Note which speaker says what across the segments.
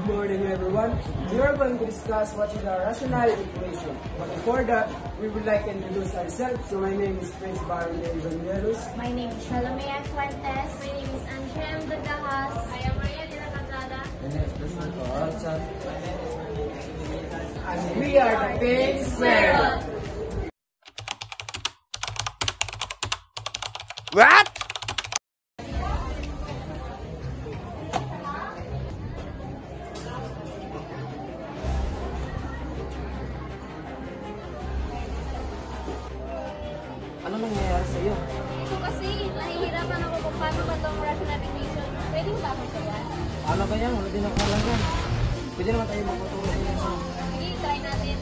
Speaker 1: Good morning, everyone. We are going to discuss what is a rational equation. But before that, we would like to introduce ourselves. So my name is Prince Baron Gonzalez.
Speaker 2: My name is Shalomea Fuentes. My name is Andrea M. Dagahas. I am Maria de la Catrada.
Speaker 3: My name is Desmond Coalcha.
Speaker 1: And we are the Pink Square.
Speaker 4: What?
Speaker 3: Ano nangyayari sa iyo?
Speaker 2: Ito kasi, nahihirapan ako kung paano ba itong rational equation. Pwede ba ako siya?
Speaker 3: Ano ba yan? Wala din ako alam yan. Pwede naman tayo magpatuloy sa inyo.
Speaker 2: Sige, try natin.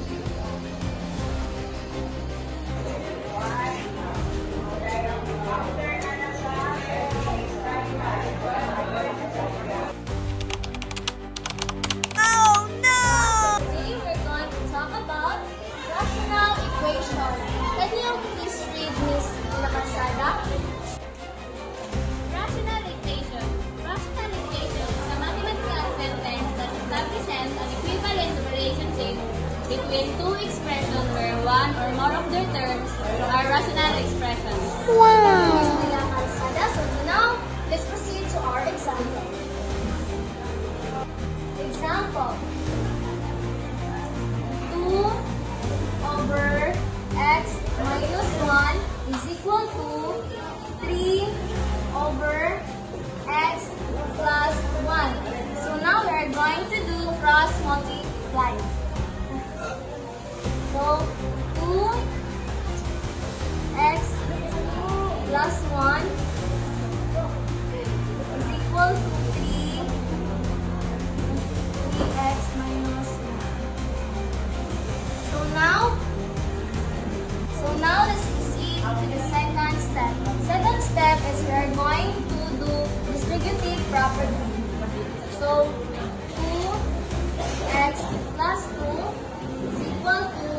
Speaker 2: Today, we're going to talk about rational equation. Can you please read Miss Lacasada? Rational equation. Rational equation is a mathematical sentence that establishes an equivalent relationship between two expressions where one or more of their terms are rational expressions. Wow! Miss Lacasada, so now, let's proceed to our example. Example. 2 over x minus 1 is equal to 3 over x plus 1. So now we are going to do cross multiply. So 2x plus 1 is equal to 3x minus 1. So now let's proceed to the second step. Second step is we are going to do distributive property. So 2x plus 2 is equal to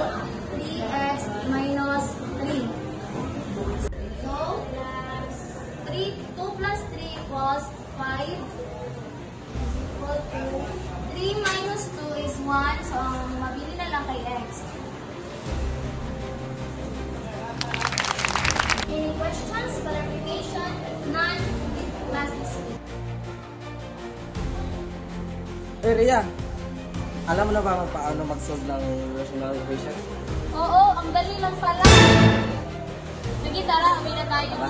Speaker 2: 3x minus 3. So 2 plus 3 equals 5 is equal to 3 minus 2 is 1. So ang mabili na lang kay x. Any questions, clarification, none, class dismissed.
Speaker 3: Ria, alam mo na ba kung paano mag-solve ng rational equation?
Speaker 2: Oo, ang dali lang pala. Sige, tara, kami na tayo.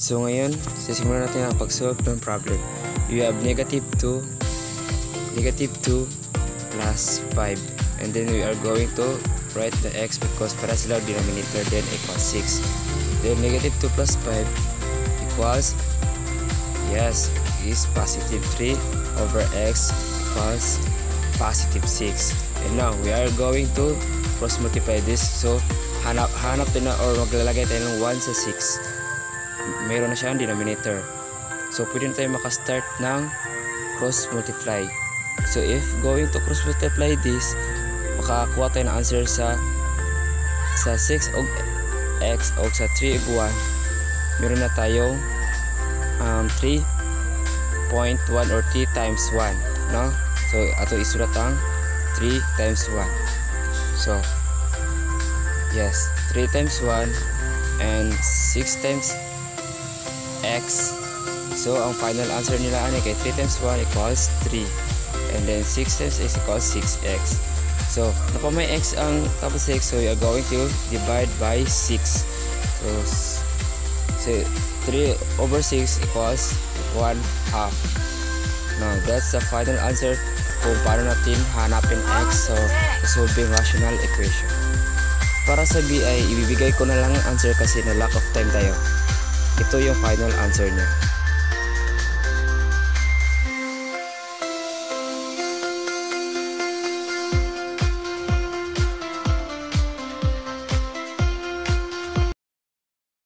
Speaker 4: So ngayon, sisimulan natin ang pag-solve ng problem. You have negative 2 plus 5. And then we are going to write the x because para sila denominator, then equals 6. Then negative 2 plus 5 equals, yes, is positive 3 over x equals positive 6. And now, we are going to cross multiply this. So, hanap din na or maglalagay tayo ng 1 sa 6. Meron na siyang denominator. So, pwede na tayo makastart ng cross multiply. So, if going to cross multiply this, makakuha tayo ng answer sa 6 og x o sa 3 og 1. Meron na tayong 3.1 or 3 times 1. No? So, ato isulat ang 3 times 1. So, yes, 3 times 1 and 6 times x. So, ang final answer nila ay kay 3 times 1 equals 3. And then 6 times x equals 6x. So, napa may x ang tapos 6. So, we are going to divide by 6. So 3 over 6 equals 1/2. Now, that's the final answer kung paano natin hanapin x. So, solving rational equation. Para sa BI, ibibigay ko na lang ang answer kasi na lack of time tayo. Ito yung final answer niya.